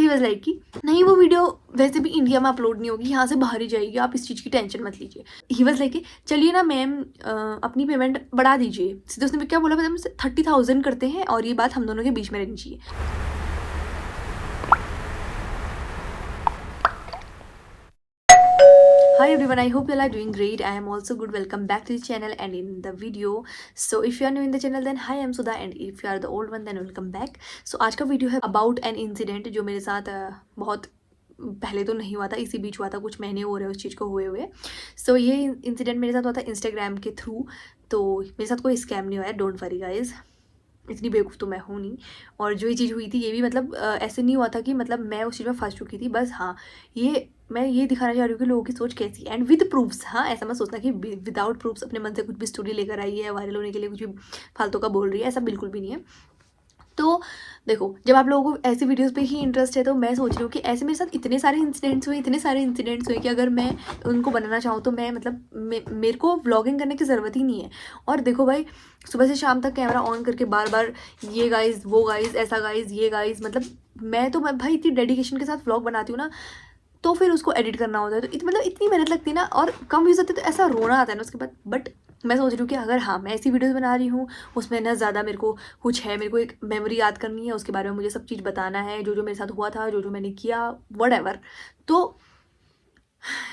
He was like कि नहीं वो वीडियो वैसे भी इंडिया में अपलोड नहीं होगी, यहाँ से बाहर ही जाएगी, आप इस चीज़ की टेंशन मत लीजिए। ही वाज लाइक कि चलिए ना मैम अपनी पेमेंट बढ़ा दीजिए। सीधे उसने क्या बोला, मैम 30,000 करते हैं और ये बात हम दोनों के बीच में रहनी चाहिए। Hi everyone, I hope you all are doing great. I am also good. Welcome back to the channel and in the video. So if you are new in the channel then hi, I am Sudha, and if you are the old one then welcome back. So आज का video है about an incident जो मेरे साथ बहुत पहले तो नहीं हुआ था, इसी बीच हुआ था, कुछ महीने हो रहे हैं उस चीज़ को हुए हुए। सो ये इंसिडेंट मेरे साथ हुआ था इंस्टाग्राम के थ्रू। तो मेरे साथ कोई स्कैम नहीं हुआ है, डोंट वरी गाइज, इतनी बेवकूफ़ तो मैं हूँ नहीं। और जो ये चीज़ हुई थी ये भी मतलब ऐसे नहीं हुआ था कि मतलब मैं उस चीज़ में फंस चुकी थी, बस हाँ ये मैं ये दिखाना चाह रही हूँ कि लोगों की सोच कैसी है, एंड विद प्रूफ्स। हाँ, ऐसा मत सोचना कि विदाउट प्रूफ्स अपने मन से कुछ भी स्टोरी लेकर आई है वायरल होने के लिए, कुछ भी फालतू का बोल रही है, ऐसा बिल्कुल भी नहीं है। तो देखो, जब आप लोगों को ऐसी वीडियोस पे ही इंटरेस्ट है तो मैं सोच रही हूँ कि ऐसे मेरे साथ इतने सारे इंसिडेंट्स हुए कि अगर मैं उनको बनाना चाहूँ तो मैं मतलब मेरे को व्लॉगिंग करने की ज़रूरत ही नहीं है। और देखो भाई, सुबह से शाम तक कैमरा ऑन करके बार बार ये गाइज वो गाइज ऐसा गाइज ये गाइज, मतलब मैं भाई इतनी डेडिकेशन के साथ व्लॉग बनाती हूँ ना, तो फिर उसको एडिट करना होता है, तो मतलब इतनी मेहनत लगती है ना, और कम व्यूज़ आते तो ऐसा रोना आता है ना उसके बाद। बट मैं सोच रही हूँ कि अगर हाँ मैं ऐसी वीडियोस बना रही हूँ उसमें ना ज़्यादा मेरे को कुछ है, मेरे को एक मेमोरी याद करनी है, उसके बारे में मुझे सब चीज़ बताना है, जो जो मेरे साथ हुआ था, जो जो मैंने किया, वट तो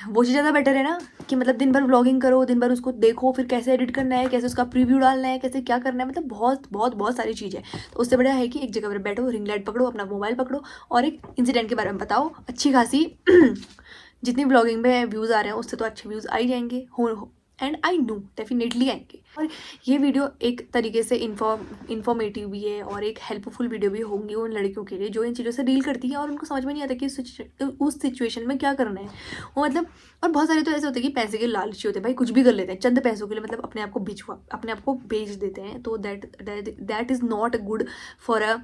वो चीज़ ज़्यादा बेटर है ना कि मतलब दिन भर व्लॉगिंग करो, दिन भर उसको देखो, फिर कैसे एडिट करना है, कैसे उसका प्रीव्यू डालना है, कैसे क्या करना है, मतलब बहुत बहुत बहुत सारी चीज़ है। तो उससे बढ़िया है कि एक जगह पर बैठो, रिंग लाइट पकड़ो, अपना मोबाइल पकड़ो और एक इंसिडेंट के बारे में बताओ अच्छी खासी जितनी ब्लॉगिंग में व्यूज़ आ रहे हैं उससे तो अच्छे व्यूज़ आ ही जाएंगे, हो एंड आई नो डेफिनेटली आएंगे। और ये वीडियो एक तरीके से इन्फॉर्मेटिव भी है और एक हेल्पफुल वीडियो भी होंगी उन लड़कियों के लिए जो इन चीज़ों से डील करती है और उनको समझ में नहीं आता कि उस सिचुएशन में क्या करना है वो, मतलब। और बहुत सारे तो ऐसे होते हैं कि पैसे के लालची होते हैं भाई, कुछ भी कर लेते हैं चंद पैसों के लिए, मतलब अपने आप को बेच देते हैं। तो that is not good for a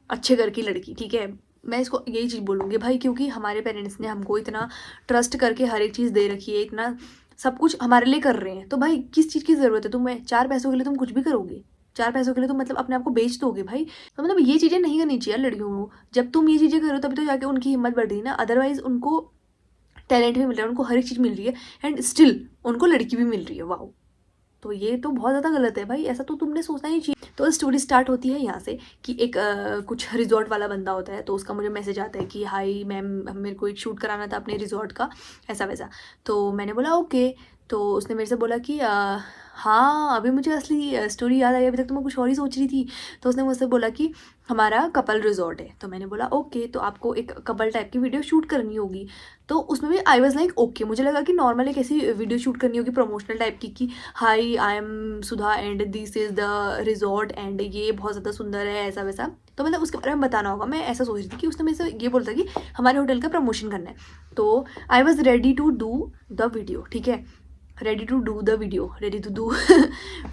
अच्छे घर की लड़की, ठीक है। मैं इसको यही चीज़ बोलूँगी भाई, क्योंकि हमारे पेरेंट्स ने हमको इतना ट्रस्ट करके हर एक चीज़ दे रखी है, इतना सब कुछ हमारे लिए कर रहे हैं, तो भाई किस चीज़ की ज़रूरत है तुम्हें? 4 पैसों के लिए तुम कुछ भी करोगे, 4 पैसों के लिए तुम मतलब अपने आप को बेच दोगे भाई। तो मतलब ये चीज़ें नहीं करनी चाहिए लड़कियों को। जब तुम ये चीज़ें करो तभी तो जाके उनकी हिम्मत बढ़ रही है ना, अदरवाइज़ उनको टैलेंट भी मिल रहा है, उनको हर एक चीज़ मिल रही है एंड स्टिल उनको लड़की भी मिल रही है, वाओ। तो ये तो बहुत ज़्यादा गलत है भाई, ऐसा तो तुमने सोचना ही चाहिए। तो स्टोरी स्टार्ट होती है यहाँ से कि एक कुछ रिजॉर्ट वाला बंदा होता है, तो उसका मुझे मैसेज आता है कि हाई मैम, मेरे को एक शूट कराना था अपने रिजॉर्ट का, ऐसा वैसा। तो मैंने बोला ओके। तो उसने मेरे से बोला कि हाँ अभी मुझे असली स्टोरी याद आई, अभी तक तो मैं कुछ और ही सोच रही थी। तो उसने मुझसे बोला कि हमारा कपल रिजॉर्ट है। तो मैंने बोला ओके, तो आपको एक कपल टाइप की वीडियो शूट करनी होगी। तो उसमें भी आई वॉज लाइक ओके, मुझे लगा कि नॉर्मल एक ऐसी वीडियो शूट करनी होगी प्रमोशनल टाइप की कि high I am Sudha and this is the resort and ये बहुत ज़्यादा सुंदर है, ऐसा वैसा। तो मतलब उसके बारे में बताना होगा, मैं ऐसा सोच रही थी कि उसने मेरे से ये बोलता कि हमारे होटल का प्रमोशन करना है। तो I was ready to do the video, ठीक है, ready to do the video, ready to do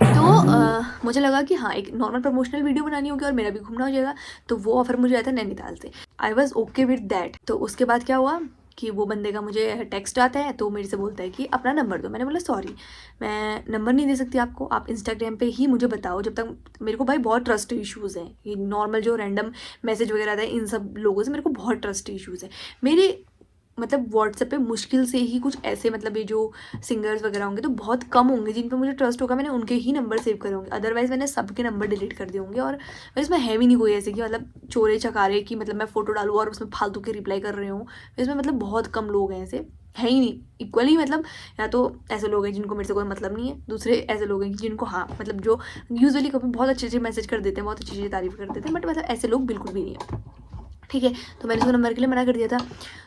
तो मुझे लगा कि हाँ एक नॉर्मल प्रमोशनल वीडियो बनानी होगी और मेरा भी घूमना हो जाएगा। तो वो ऑफर मुझे आया था नैनीताल से, I was okay with that. तो उसके बाद क्या हुआ कि वो बंदे का मुझे टेक्स्ट आता है, तो मेरे से बोलता है कि अपना नंबर दो। मैंने बोला सॉरी मैं नंबर नहीं दे सकती आपको, आप इंस्टाग्राम पे ही मुझे बताओ। जब तक मेरे को भाई बहुत ट्रस्ट इश्यूज़ हैं, ये नॉर्मल जो रैंडम मैसेज वगैरह आता है इन सब लोगों से मेरे को बहुत ट्रस्ट इश्यूज़ है। मेरे मतलब व्हाट्सएप पे मुश्किल से ही कुछ ऐसे मतलब ये जो सिंगर्स वगैरह होंगे तो बहुत कम होंगे जिन पे मुझे ट्रस्ट होगा, मैंने उनके ही नंबर सेव करे होंगे, अदरवाइज़ मैंने सबके नंबर डिलीट कर दिए होंगे। और इसमें है भी नहीं कोई ऐसे कि मतलब चोरे चकारे की मतलब मैं फ़ोटो डालूँ और उसमें फालतू के रिप्लाई कर रहे हूँ। इसमें मतलब बहुत कम लोग हैं ऐसे, है ही नहीं इक्वली। मतलब या तो ऐसे लोग हैं जिनको मेरे से कोई मतलब नहीं है, दूसरे ऐसे लोग हैं जिनको हाँ मतलब जो यूजुअली कभी बहुत अच्छे अच्छे मैसेज कर देते हैं, बहुत अच्छी अच्छी तारीफ कर देते हैं, बट मतलब ऐसे लोग बिल्कुल भी नहीं है, ठीक है। तो मैंने उसको नंबर के लिए मना कर दिया था।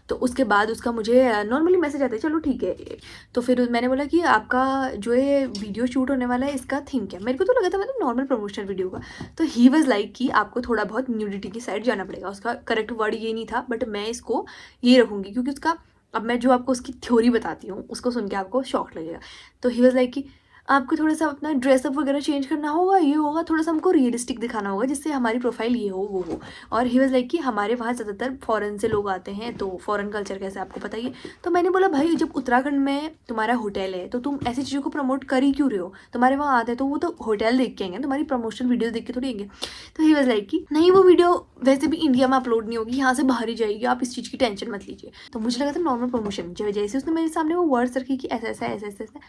तो उसके बाद उसका मुझे नॉर्मली मैसेज आता है, चलो ठीक है। तो फिर मैंने बोला कि आपका जो ये वीडियो शूट होने वाला है इसका थीम क्या है? मेरे को तो लगा था मतलब नॉर्मल प्रमोशनल वीडियो का। तो ही वाज लाइक कि आपको थोड़ा बहुत न्यूडिटी की साइड जाना पड़ेगा। उसका करेक्ट वर्ड ये नहीं था, बट मैं इसको ये रखूँगी क्योंकि उसका अब मैं जो आपको उसकी थ्योरी बताती हूँ उसको सुन के आपको शॉक लगेगा। तो ही वाज लाइक कि आपको थोड़ा सा अपना ड्रेसअप वगैरह चेंज करना होगा, ये होगा, थोड़ा सा हमको रियलिस्टिक दिखाना होगा जिससे हमारी प्रोफाइल ये हो वो हो। और ही वाज लाइक कि हमारे वहाँ ज़्यादातर फॉरेन से लोग आते हैं, तो फॉरेन कल्चर कैसे आपको पता ही है। तो मैंने बोला भाई जब उत्तराखंड में तुम्हारा होटल है तो तुम ऐसी चीज़ों को प्रमोट कर ही क्यों रहे हो, तुम्हारे वहाँ आते हैं तो वो तो होटल देख के आएंगे, तुम्हारी प्रमोशनल वीडियो देख के थोड़ी आएंगे। तो ही वाज लाइक कि नहीं वो वीडियो वैसे भी इंडिया में अपलोड नहीं होगी, यहाँ से बाहर ही जाएगी, आप इस चीज़ की टेंशन मत लीजिए। तो मुझे लगा था नॉर्मल प्रमोशन, जैसे उसने मेरे सामने वो वर्ड्स रखी कि ऐसा ऐसा ऐसा ऐसा,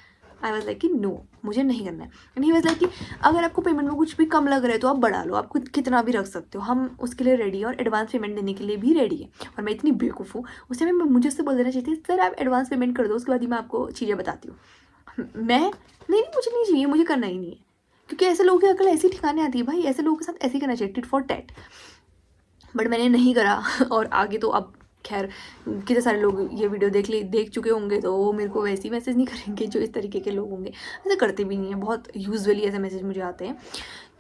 आई वाज लाइक कि नो मुझे नहीं करना है। एंड ही वाज लाइक कि अगर आपको पेमेंट में कुछ भी कम लग रहा है तो आप बढ़ा लो, आप कितना भी रख सकते हो, हम उसके लिए रेडी है और एडवांस पेमेंट देने के लिए भी रेडी है। और मैं इतनी बेवकूफ़ हूँ, उस टाइम में मुझे उससे बोल देना चाहिए सर आप एडवांस पेमेंट कर दो, उसके बाद ही मैं आपको चीज़ें बताती हूँ। मैं नहीं मुझे नहीं चाहिए, मुझे करना ही नहीं है, क्योंकि ऐसे लोगों की अकल ऐसी ठिकाने आती है भाई, ऐसे लोगों के साथ ऐसे ही करना चाहिए, टिट फॉर टैट। बट मैंने नहीं करा और आगे तो अब खैर कितने सारे लोग ये वीडियो देख चुके होंगे, तो वो मेरे को वैसे ही मैसेज नहीं करेंगे जो इस तरीके के लोग होंगे, ऐसे करते भी नहीं हैं, बहुत यूजुअली ऐसे मैसेज मुझे आते हैं।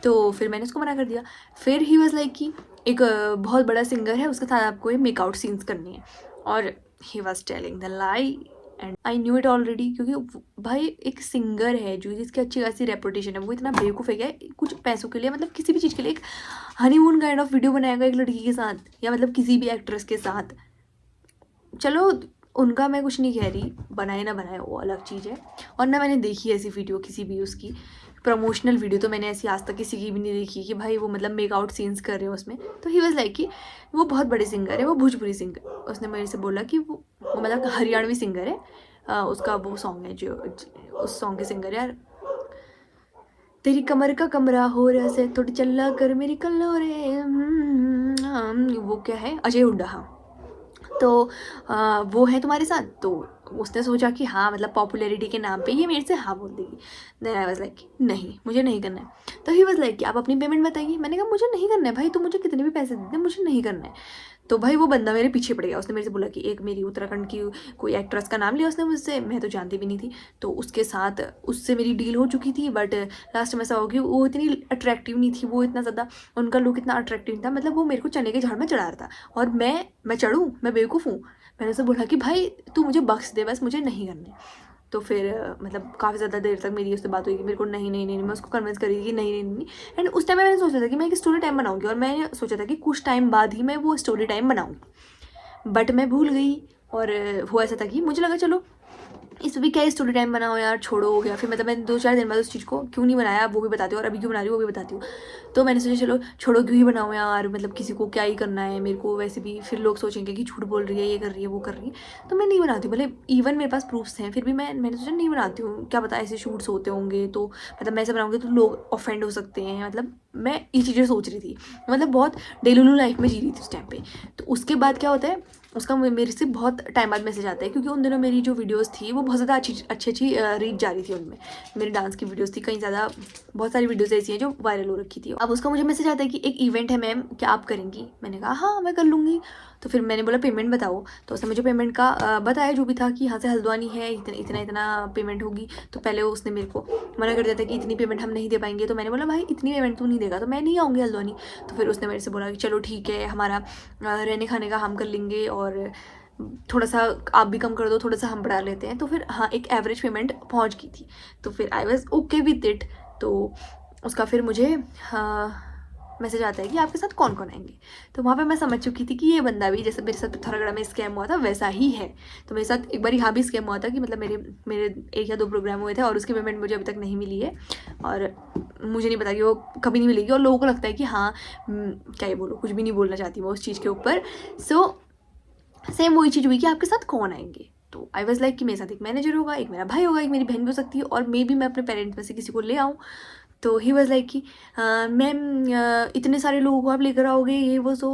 तो फिर मैंने उसको मना कर दिया। फिर ही वाज लाइक कि एक बहुत बड़ा सिंगर है, उसके साथ आपको ये मेकआउट सीन्स करनी है, और he was telling the lie and I knew it already, क्योंकि भाई एक सिंगर है जो जिसकी अच्छी खासी रेपुटेशन है, वो इतना बेवकूफ़ है क्या कुछ पैसों के लिए, मतलब किसी भी चीज़ के लिए एक हनीमून काइंड ऑफ वीडियो बनाएगा एक लड़की के साथ, या मतलब किसी भी एक्ट्रेस के साथ। चलो उनका मैं कुछ नहीं कह रही, बनाए ना बनाए वो अलग चीज़ है। और ना मैंने देखी ऐसी वीडियो किसी भी उसकी प्रमोशनल वीडियो, तो मैंने ऐसी आज तक किसी की भी नहीं देखी कि भाई वो मतलब मेकआउट सीन्स कर रहे हो उसमें। तो ही वाज लाइक कि वो बहुत बड़े सिंगर है, वो भोजपुरी सिंगर, उसने मेरे से बोला कि वो मतलब हरियाणवी सिंगर है। उसका वो सॉन्ग है जो उस सॉन्ग के सिंगर है यार, तेरी कमर का कमरा हो रहा से थोड़ी चल्ला कर मेरी कल्लो रे, वो क्या है, अजय हुड्डा, हाँ। तो वो है तुम्हारे साथ, तो उसने सोचा कि हाँ मतलब पॉपुलैरिटी के नाम पे ये मेरे से हाँ बोल देगी। देन आई वाज लाइक नहीं मुझे नहीं करना है। तो ही वाज लाइक कि आप अपनी पेमेंट बताइए। मैंने कहा मुझे नहीं करना है भाई, तो मुझे कितने भी पैसे दे दे, मुझे नहीं करना है। तो भाई वो बंदा मेरे पीछे पड़ गया, उसने मेरे से बोला कि एक मेरी उत्तराखंड की कोई एक्ट्रेस का नाम लिया उसने मुझसे, मैं तो जानती भी नहीं थी, तो उसके साथ उससे मेरी डील हो चुकी थी। बट लास्ट में ऐसा हो गया वो इतनी अट्रैक्टिव नहीं थी, वो इतना ज़्यादा उनका लुक इतना अट्रैक्टिव नहीं था, मतलब वो मेरे को चने के झाड़ में चढ़ा रहा था, और मैं चढ़ूँ, मैं बेवकूफ़ हूँ। मैंने उसे बोला कि भाई तू मुझे बख्श दे, बस मुझे नहीं करने। तो फिर मतलब काफ़ी ज़्यादा देर तक मेरी उससे बात हुई कि मेरे को नहीं नहीं नहीं नहीं, मैं उसको कन्विंस करी कि नहीं नहीं नहीं। एंड उस टाइम में मैंने सोचा था कि मैं एक स्टोरी टाइम बनाऊंगी, और मैंने सोचा था कि कुछ टाइम बाद ही मैं वो स्टोरी टाइम बनाऊंगी, बट मैं भूल गई। और वो ऐसा था कि मुझे लगा चलो इस भी क्या स्टोरी टाइम बनाओ यार, छोड़ो हो गया। फिर मतलब मैंने 2-4 दिन बाद उस चीज़ को क्यों नहीं बनाया वो भी बताती हूँ, और अभी क्यों बना रही हूँ वो भी बताती हूँ। तो मैंने सोचा चलो छोड़ो क्यों ही बनाओ यार, मतलब किसी को क्या ही करना है, मेरे को वैसे भी फिर लोग सोचेंगे कि झूठ बोल रही है, ये कर रही है वो कर रही है। तो मैं नहीं बनाती हूँ, भले इवन मेरे पास प्रूफ्स हैं, फिर भी मैंने सोचा नहीं बनाती हूँ, क्या पता ऐसे शूट्स होते होंगे, तो मतलब मैं ऐसे बनाऊँगी तो लोग ऑफेंड हो सकते हैं, मतलब मैं ये चीज़ें सोच रही थी, मतलब बहुत डेलुलू लाइफ में जी रही थी उस टाइम पे। तो उसके बाद क्या होता है, उसका मेरे से बहुत टाइम बाद मैसेज आता है, क्योंकि उन दिनों मेरी जो वीडियोस थी वो बहुत ज़्यादा अच्छी रीच जा रही थी उनमें, मेरी डांस की वीडियोस थी, कहीं ज़्यादा बहुत सारी वीडियोस ऐसी हैं जो वायरल हो रखी थी। अब उसका मुझे मैसेज आता है कि एक इवेंट है मैम, क्या आप करेंगी? मैंने कहा हाँ मैं कर लूँगी। तो फिर मैंने बोला पेमेंट बताओ, तो उसने मुझे पेमेंट का बताया जो भी था कि यहाँ से हल्द्वानी है, इतना इतना पेमेंट होगी। तो पहले उसने मेरे को मना कर दिया था कि इतनी पेमेंट हम नहीं दे पाएंगे, तो मैंने बोला भाई इतनी पेमेंट तू नहीं देगा तो मैं नहीं आऊँगी हल्द्वानी। तो फिर उसने मेरे से बोला कि चलो ठीक है, हमारा रहने खाने का हम कर लेंगे, और थोड़ा सा आप भी कम कर दो, थोड़ा सा हम बढ़ा लेते हैं। तो फिर हाँ एक एवरेज पेमेंट पहुंच गई थी, तो फिर I was okay with it. तो उसका फिर मुझे मैसेज आता है कि आपके साथ कौन कौन आएंगे। तो वहाँ पे मैं समझ चुकी थी कि ये बंदा भी जैसे मेरे साथ पिथौरागढ़ में स्कैम हुआ था वैसा ही है। तो मेरे साथ एक बार यहाँ भी स्कैम हुआ था कि मतलब मेरे 1 या 2 प्रोग्राम हुए थे, और उसकी पेमेंट मुझे अभी तक नहीं मिली है, और मुझे नहीं पता कि वो कभी नहीं मिलेगी, और लोगों को लगता है कि हाँ क्या ये बोलो, कुछ भी नहीं बोलना चाहती मैं उस चीज़ के ऊपर। सो सेम वही चीज़ हुई कि आपके साथ कौन आएंगे। तो आई वॉज लाइक कि मेरे साथ एक मैनेजर होगा, एक मेरा भाई होगा, एक मेरी बहन भी हो सकती है, और मे भी मैं अपने पेरेंट्स में से किसी को ले आऊँ। तो ही वॉज लाइक कि मैम इतने सारे लोगों को आप लेकर आओगे, ये वो। सो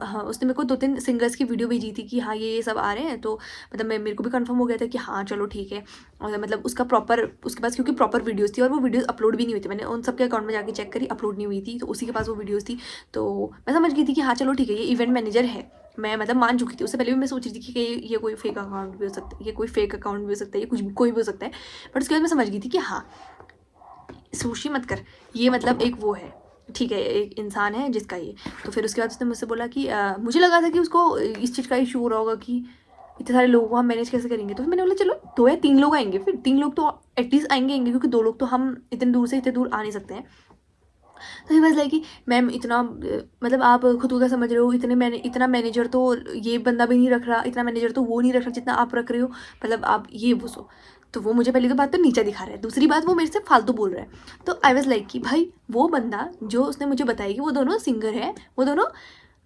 हाँ उसने मेरे को 2-3 सिंगर्स की वीडियो भेजी थी कि हाँ ये सब आ रहे हैं। तो मतलब मेरे को भी कंफर्म हो गया था कि हाँ चलो ठीक है। और मतलब उसका प्रॉपर उसके पास क्योंकि प्रॉपर वीडियोस थी, और वो वीडियोस अपलोड भी नहीं हुई थी, मैंने उन सबके अकाउंट में जाके चेक करी, अपलोड नहीं हुई थी, तो उसी के पास वो वीडियोस थी। तो मैं समझ गई थी कि हाँ चलो ठीक है ये इवेंट मैनेजर है, मैं मतलब मान चुकी थी। उससे पहले भी मैं सोच रही थी कि ये कोई फेक अकाउंट भी हो सकता है, ये कोई फेक अकाउंट भी हो सकता है, ये कुछ भी कोई भी हो सकता है। बट उसके बाद मैं समझ गई थी कि हाँ सुशी मत कर, ये मतलब एक वो है, ठीक है एक इंसान है जिसका ये। तो फिर उसके बाद उसने मुझसे बोला कि मुझे लगा था कि उसको इस चीज़ का इशू हो रहा होगा कि इतने सारे लोगों को हम मैनेज कैसे करेंगे। तो फिर मैंने बोला चलो 2 या 3 लोग आएंगे, फिर 3 लोग तो एटलीस्ट आएंगे, क्योंकि 2 लोग तो हम इतने दूर से इतने दूर आ नहीं सकते हैं। तो ही वाज लाइक कि मैम इतना मतलब आप खुद को क्या समझ रहे हो, इतना मैनेजर तो ये बंदा भी नहीं रख रहा, इतना मैनेजर तो वो नहीं रख रहा जितना आप रख रहे हो, मतलब आप ये वो सो। तो वो मुझे पहली तो बात तो नीचा दिखा रहा है, दूसरी बात वो मेरे से फालतू बोल रहा है। तो आई वाज लाइक कि भाई वो बंदा जो उसने मुझे बताया कि वो दोनों सिंगर है, वो दोनों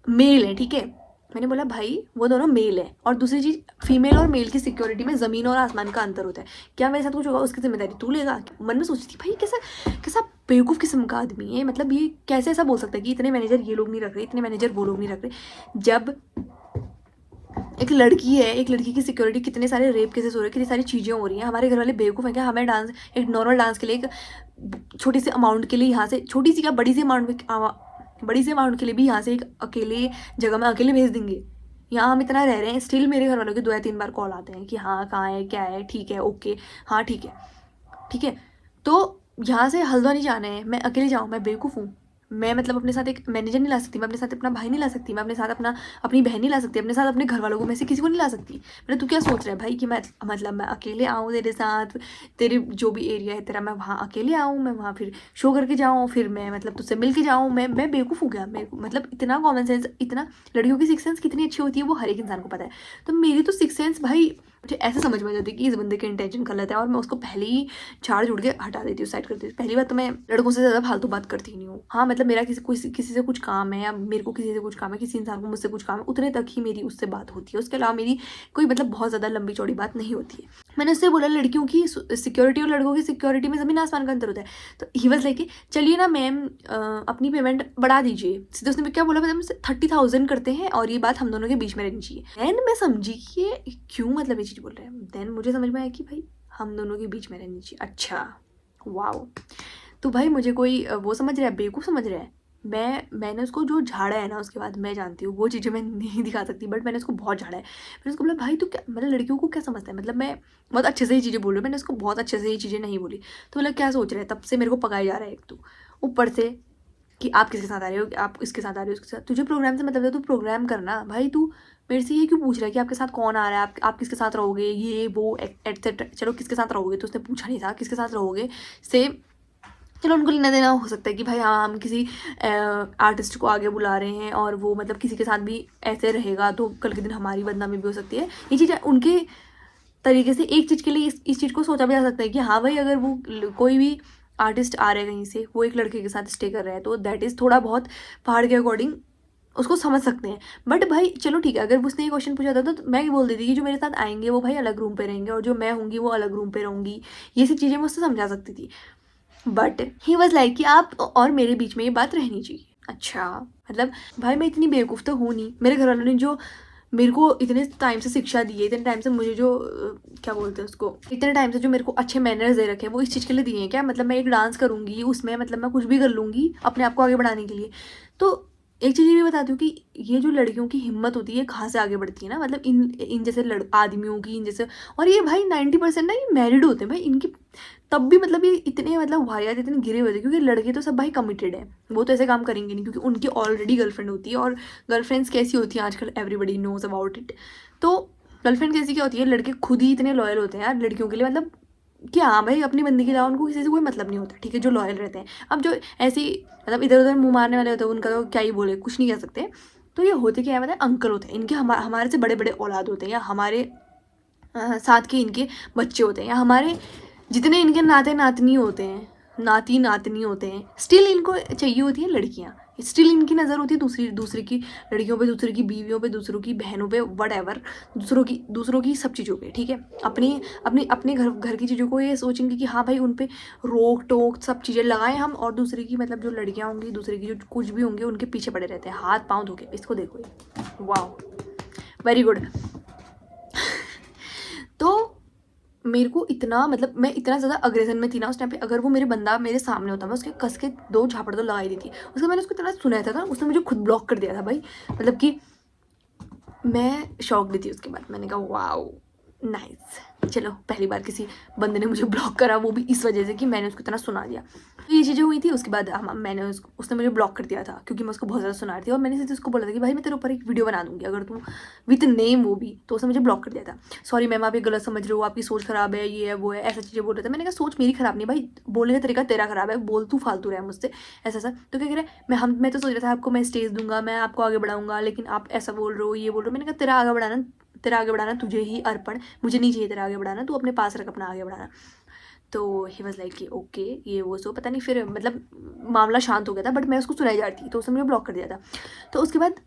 मेल है, ठीक है। मैंने बोला भाई वो दोनों मेल है, और दूसरी चीज़ फीमेल और मेल की सिक्योरिटी में ज़मीन और आसमान का अंतर होता है। क्या मेरे साथ कुछ होगा उसकी जिम्मेदारी तू लेगा। मन में सोचती थी भाई कैसा कैसा बेवकूफ़ किस्म का आदमी है, मतलब ये कैसे ऐसा बोल सकता है कि इतने मैनेजर ये लोग नहीं रख रहे, इतने मैनेजर वो लोग नहीं रख रहे। जब एक लड़की है, एक लड़की की सिक्योरिटी, कितने सारे रेप केसेस हो रहे हैं, कितनी सारी चीज़ें हो रही हैं। हमारे घर वाले बेवकूफ़ हैं क्या, हमें डांस, एक नॉर्मल डांस के लिए एक छोटी सी अमाउंट के लिए यहाँ से, छोटी सी क्या बड़ी सी अमाउंट के लिए भी यहाँ से एक अकेले जगह में अकेले भेज देंगे। यहाँ हम इतना रह रहे हैं, स्टिल मेरे घर वालों के 2 या 3 बार कॉल आते हैं कि हाँ कहाँ है, क्या है, ठीक है, ओके, हाँ ठीक है, ठीक है। तो यहाँ से हल्द्वानी जाना है, मैं अकेले जाऊँ, मैं बेवकूफ़ हूँ। मैं मतलब अपने साथ एक मैनेजर नहीं ला सकती, मैं अपने साथ अपना भाई नहीं ला सकती, मैं अपने साथ अपनी बहन नहीं ला सकती, अपने साथ अपने घर वालों को में से किसी को नहीं ला सकती। मतलब तू क्या सोच रहा है भाई कि मैं मतलब मैं अकेले आऊँ तेरे साथ, तेरे जो भी एरिया है तेरा, मैं वहाँ अकेले आऊँ, मैं वहाँ फिर शो करके जाऊँ, फिर मैं मतलब तुझसे मिल के जाऊँ। मैं बेवकूफ़ हो गया, मेरे को मतलब इतना कॉमन सेंस, इतना लड़कियों की सिक्स सेंस कितनी अच्छी होती है वो हर एक इंसान को पता है। तो मेरी तो सिक्स सेंस भाई मुझे ऐसे समझ में जाती है कि इस बंदे की इंटेंशन गलत है, और मैं उसको पहले ही झाड़ झुड़ के हटा देती हूँ, साइड कर देती हूँ। पहली बात तो मैं लड़कों से ज़्यादा फालतू बात करती नहीं हूँ। हाँ मतलब मेरा किसी से कुछ काम है, या मेरे को किसी से कुछ काम है, किसी इंसान को मुझसे कुछ काम है, उतने तक ही मेरी उससे बात होती है। उसके अलावा मेरी कोई मतलब बहुत ज़्यादा लंबी चौड़ी बात नहीं होती है। मैंने उससे बोला लड़कियों की सिक्योरिटी और लड़कों की सिक्योरिटी में ज़मीन आसमान का अंतर होता है। तो ही वाज लाइक चलिए ना मैम अपनी पेमेंट बढ़ा दीजिए। सीधे उसने क्या बोला, मतलब 30,000 करते हैं और ये बात हम दोनों के बीच में रहनी चाहिए। देन मैं समझी कि ये क्यों मतलब ये चीज़ बोल रहे हैं। देन मुझे समझ में आया कि भाई हम दोनों के बीच में रहनी चाहिए। अच्छा वाओ, तो भाई मुझे कोई वो समझ रहा है, बेवकूफ़ समझ रहा है। मैंने उसको जो झाड़ा है ना, उसके बाद मैं जानती हूँ वो चीज़ें मैं नहीं दिखा सकती, बट मैंने उसको बहुत झाड़ा है। मैंने उसको बोला भाई तू क्या मतलब लड़कियों को क्या समझता है, मतलब मैं बहुत अच्छे से ही चीज़ें बोल रही हूँ, मैंने उसको बहुत अच्छे से ही चीज़ें नहीं बोली। तो मतलब क्या सोच रहा है, तब से मेरे को पकाया जा रहा है एक तो ऊपर से कि आप किसके साथ आ रहे हो, आप इसके साथ आ रहे हो, उसके साथ। तुझे प्रोग्राम से मतलब है, तू प्रोग्राम करना भाई। तू मेरे से ये क्यों पूछ रहा है कि आपके साथ कौन आ रहा है, आप किसके साथ रहोगे, ये वो एटसेट्रा। चलो किसके साथ रहोगे तो उसने पूछा नहीं था, किसके साथ रहोगे से चलो उनको लेना देना हो सकता है कि भाई हाँ हम किसी आर्टिस्ट को आगे बुला रहे हैं और वो मतलब किसी के साथ भी ऐसे रहेगा तो कल के दिन हमारी बदनामी भी हो सकती है। ये चीज़ उनके तरीके से एक चीज़ के लिए इस चीज़ को सोचा भी जा सकता है कि हाँ भाई अगर वो कोई भी आर्टिस्ट आ रहा है कहीं से, वो एक लड़के के साथ स्टे कर रहा है, तो दैट इज़ थोड़ा बहुत पहाड़ के अकॉर्डिंग उसको समझ सकते हैं। बट भाई चलो ठीक है, अगर उसने ये क्वेश्चन पूछा था तो मैं बोल देती कि जो मेरे साथ आएंगे वो भाई अलग रूम पे रहेंगे और जो मैं होंगी वो अलग रूम पे रहूँगी। ये सब चीज़ें मैं उससे समझा सकती थी। बट ही वॉज लाइक कि आप और मेरे बीच में ये बात रहनी चाहिए। अच्छा मतलब भाई मैं इतनी बेवकूफ़ तो हूँ नहीं। मेरे घर वालों ने जो मेरे को इतने टाइम से शिक्षा दी है, इतने टाइम से मुझे जो क्या बोलते हैं उसको, इतने टाइम से जो मेरे को अच्छे मैनर्स दे रखे हैं, वो इस चीज़ के लिए दिए हैं क्या। मतलब मैं एक डांस करूँगी उसमें, मतलब मैं कुछ भी कर लूँगी अपने आप को आगे बढ़ाने के लिए। तो एक चीज़ ये भी बताती हूँ कि ये जो लड़कियों की हिम्मत होती है कहाँ से आगे बढ़ती है ना, मतलब इन जैसे आदमियों की, इन जैसे। और ये भाई 90% ना ये मैरिड होते हैं भाई इनकी, तब भी मतलब ये इतने मतलब वाहियात इतने गिरे हुए थे, क्योंकि लड़के तो सब भाई कमिटेड है, वो तो ऐसे काम करेंगे नहीं, क्योंकि उनकी ऑलरेडी गर्लफ्रेंड होती है। और गर्लफ्रेंड्स कैसी होती हैं आजकल एवरीबडी नोज अबाउट इट। तो गर्लफ्रेंड कैसी क्या होती है, लड़के खुद ही इतने लॉयल होते हैं यार लड़कियों के लिए, मतलब कि हाँ भाई अपनी बंदी के अलावा उनको किसी से कोई मतलब नहीं होता, ठीक है, जो लॉयल रहते हैं। अब जो ऐसी मतलब इधर उधर मुँह मारने वाले होते हैं उनका तो क्या ही बोले, कुछ नहीं कह सकते। तो ये होते क्या है, मतलब अंकल होते हैं इनके, हमारे से बड़े बड़े औलाद होते हैं, या हमारे साथ के इनके बच्चे होते हैं, या हमारे जितने इनके नाते नातनी होते हैं, नाती नातनी होते हैं, स्टिल इनको चाहिए होती हैं लड़कियाँ। स्टिल इनकी नज़र होती है दूसरे की लड़कियों पे, दूसरे की बीवियों पे, दूसरों की बहनों पे, वट एवर, दूसरों की सब चीज़ों पे, ठीक है। अपने घर की चीज़ों को ये सोचेंगे कि हाँ भाई उन पे रोक टोक सब चीज़ें लगाएं हम, और दूसरे की मतलब जो लड़कियाँ होंगी, दूसरे की जो कुछ भी होंगे उनके पीछे पड़े रहते हैं हाथ पाँव धो के। इसको देखो ये, वाह वेरी गुड। तो मेरे को इतना मतलब मैं इतना ज़्यादा अग्रेसन में थी ना उस टाइम पे, अगर वो मेरे बंदा मेरे सामने होता मैं उसके कस के 2 झापड़ तो लगाई दी थी। उसके बाद मैंने उसको इतना सुनाया था ना, उसने मुझे खुद ब्लॉक कर दिया था भाई। मतलब कि मैं शॉक दी थी उसके बाद। मैंने कहा वाओ नाइस। चलो, पहली बार किसी बंदे ने मुझे ब्लॉक करा, वो भी इस वजह से कि मैंने उसको इतना सुना दिया। तो ये चीज़ें हुई थी। उसके बाद मैंने उसने मुझे ब्लॉक कर दिया था क्योंकि मैं उसको बहुत ज़्यादा सुना रही थी और मैंने सीधे उसको बोला था कि भाई मैं तेरे ऊपर एक वीडियो बना दूंगी अगर तू विथ नेम वो भी। तो उसने मुझे ब्लॉक कर दिया था। सॉरी मैम, आप ये गलत समझ रहे हो, आपकी सोच खराब है, ये है वो है, ऐसा चीज़ें बोल रहे थे। मैंने कहा सोच मेरी खराब नहीं भाई, बोलने का तरीका तेरा खराब है, बोल तू फालतू रहा है मुझसे ऐसा ऐसा। तो क्या कह रहे हैं, मैं तो सोच रहा था आपको मैं स्टेज दूंगा, मैं आपको आगे बढ़ाऊंगा, लेकिन आप ऐसा बोल रहे हो, ये बोल रहे हो। मैंने कहा तेरा आगे बढ़ाना तुझे ही अर्पण, मुझे नहीं चाहिए तेरा आगे बढ़ाना, तू अपने पास रख अपना आगे बढ़ाना। तो ही वॉज लाइक कि ओके ये वो सो पता नहीं, फिर मतलब मामला शांत हो गया था, बट मैं उसको सुनाई जा रही थी तो उसने मुझे ब्लॉक कर दिया था। तो उसके बाद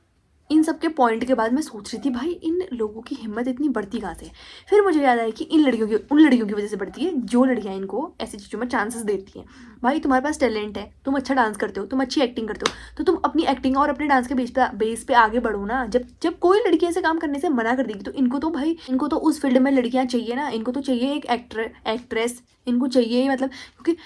इन सब के पॉइंट के बाद मैं सोच रही थी भाई इन लोगों की हिम्मत इतनी बढ़ती कहाँ से है। फिर मुझे याद आया कि उन लड़कियों की वजह से बढ़ती है जो लड़कियाँ इनको ऐसी चीज़ों में चांसेस देती हैं। भाई तुम्हारे पास टैलेंट है, तुम अच्छा डांस करते हो, तुम अच्छी एक्टिंग करते हो, तो तुम अपनी एक्टिंग और अपने डांस के बेस पे आगे बढ़ो ना। जब जब कोई लड़की ऐसे काम करने से मना कर देगी तो इनको तो उस फील्ड में लड़कियाँ चाहिए ना, इनको तो चाहिए एक एक्ट्रेस, इनको चाहिए मतलब, क्योंकि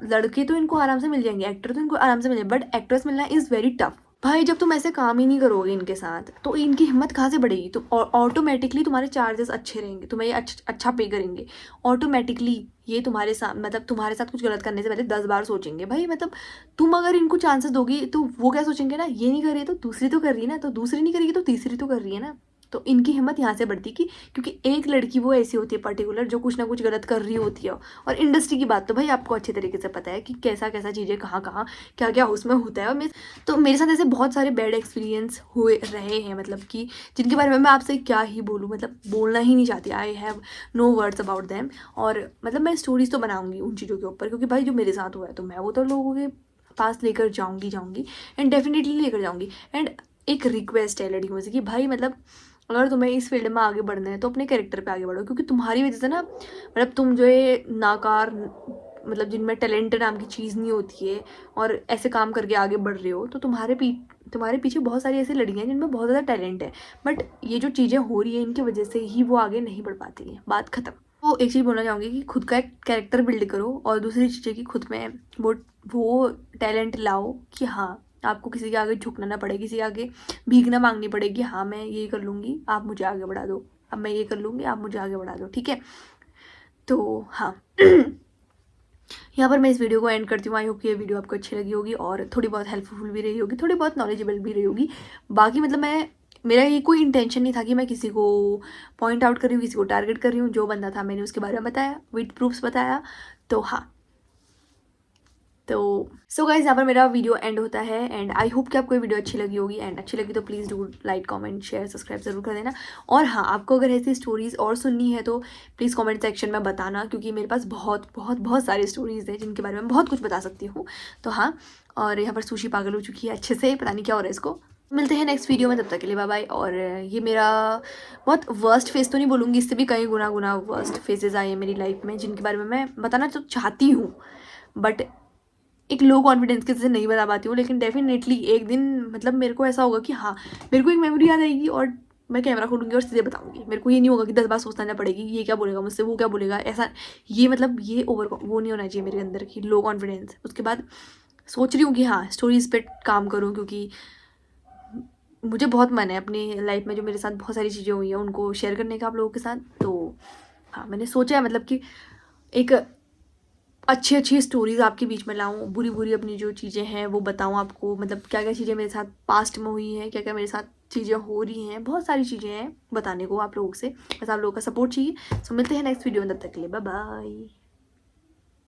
लड़के तो इनको आराम से मिल जाएंगे, एक्टर तो इनको आराम से मिल जाएंगे, बट एक्ट्रेस मिलना इज़ वेरी टफ। भाई जब तुम ऐसे काम ही नहीं करोगे इनके साथ तो इनकी हिम्मत कहाँ से बढ़ेगी। तो ऑटोमेटिकली तुम्हारे चार्जेस अच्छे रहेंगे, तुम्हें ये अच्छा पे करेंगे ऑटोमेटिकली। ये तुम्हारे साथ मतलब तुम्हारे साथ कुछ गलत करने से पहले 10 बार सोचेंगे। भाई मतलब तुम अगर इनको चांसेस दोगी तो वो क्या सोचेंगे ना, ये नहीं कर रही है तो दूसरी तो कर रही है ना, तो दूसरी नहीं करेगी तो तीसरी तो कर रही है ना। तो इनकी हिम्मत यहाँ से बढ़ती कि क्योंकि एक लड़की वो ऐसी होती है पर्टिकुलर जो कुछ ना कुछ गलत कर रही होती है। और इंडस्ट्री की बात तो भाई आपको अच्छे तरीके से पता है कि कैसा कैसा चीज़ें कहाँ कहाँ क्या क्या उसमें होता है। और तो मेरे साथ ऐसे बहुत सारे बैड एक्सपीरियंस हुए रहे हैं, मतलब कि जिनके बारे में मैं आपसे क्या ही बोलूँ, मतलब बोलना ही नहीं चाहती। I have no words about them. और मतलब मैं स्टोरीज तो बनाऊंगी उन चीज़ों के ऊपर, क्योंकि भाई जो मेरे साथ हुआ है तो मैं वो तो लोगों के पास लेकर जाऊंगी एंड डेफिनेटली लेकर जाऊंगी। एंड एक रिक्वेस्ट है लड़कियों से कि भाई मतलब अगर तुम्हें इस फील्ड में आगे बढ़ना है तो अपने कैरेक्टर पे आगे बढ़ो, क्योंकि तुम्हारी वजह से ना मतलब तुम जो है नाकार मतलब जिनमें टैलेंट नाम की चीज़ नहीं होती है और ऐसे काम करके आगे बढ़ रहे हो, तो तुम्हारे पीछे बहुत सारी ऐसी लड़कियां हैं जिनमें बहुत ज़्यादा टैलेंट है, बट ये जो चीज़ें हो रही है इनकी वजह से ही वो आगे नहीं बढ़ पाती हैं। बात खत्म। तो एक चीज़ बोलना चाहूँगी कि खुद का एक कैरेक्टर बिल्ड करो और दूसरी चीज़ है कि खुद में वो टैलेंट लाओ कि हाँ आपको किसी के आगे झुकना ना पड़े, किसी के आगे भीख ना मांगनी पड़ेगी। हाँ मैं ये कर लूँगी आप मुझे आगे बढ़ा दो, अब मैं ये कर लूँगी आप मुझे आगे बढ़ा दो, ठीक है। तो हाँ यहाँ पर मैं इस वीडियो को एंड करती हूँ। आई होप कि ये वीडियो आपको अच्छी लगी होगी और थोड़ी बहुत हेल्पफुल भी रही होगी, थोड़ी बहुत नॉलेजेबल भी रही होगी। बाकी मतलब मेरा ये कोई इंटेंशन नहीं था कि मैं किसी को पॉइंट आउट कर रही हूँ, किसी को टारगेट कर रही हूँ। जो बंदा था मैंने उसके बारे में बताया, विद प्रूफ्स बताया। तो हाँ, तो सो गाइज यहाँ पर मेरा वीडियो एंड होता है एंड आई होप कि आपको ये वीडियो अच्छी लगी होगी। एंड अच्छी लगी तो please do like comment share subscribe जरूर कर देना। और हाँ, आपको अगर ऐसी स्टोरीज़ और सुननी है तो प्लीज़ कमेंट सेक्शन में बताना, क्योंकि मेरे पास बहुत बहुत बहुत सारी स्टोरीज़ हैं जिनके बारे में बहुत कुछ बता सकती हूँ। तो हाँ, और यहाँ पर सुशी पागल हो चुकी है अच्छे से, पता नहीं क्या हो रहा है इसको। मिलते हैं नेक्स्ट वीडियो में, तब तक के लिए बाय बाय। और ये मेरा बहुत वर्स्ट फेस तो नहीं बोलूँगी, इससे भी कई गुना गुना वर्स्ट फेजेस आए हैं मेरी लाइफ में जिनके बारे में मैं बताना तो चाहती हूँ, बट एक लो कॉन्फिडेंस के से नहीं बता पाती हूँ। लेकिन डेफिनेटली एक दिन मतलब मेरे को ऐसा होगा कि हाँ मेरे को एक मेमोरी याद आएगी और मैं कैमरा खोलूँगी और सीधे बताऊँगी। मेरे को ये नहीं होगा कि 10 बार सोचना ना पड़ेगी ये क्या बोलेगा मुझसे, वो क्या बोलेगा, ऐसा ये मतलब ये वो नहीं होना चाहिए मेरे अंदर की लो कॉन्फिडेंस। उसके बाद सोच रही हूँ कि हाँ स्टोरीज पे काम करूँ, क्योंकि मुझे बहुत मन है अपनी लाइफ में जो मेरे साथ बहुत सारी चीज़ें हुई हैं उनको शेयर करने का आप लोगों के साथ। तो हाँ, मैंने सोचा है मतलब कि एक अच्छी अच्छी स्टोरीज़ आपके बीच में लाऊं, बुरी बुरी अपनी जो चीज़ें हैं वो बताऊं आपको, मतलब क्या क्या चीज़ें मेरे साथ पास्ट में हुई हैं, क्या क्या मेरे साथ चीज़ें हो रही हैं, बहुत सारी चीज़ें हैं बताने को आप लोगों से। बस आप लोगों का सपोर्ट चाहिए। सो मिलते हैं नेक्स्ट वीडियो में, तब तक के लिए बाय बाय।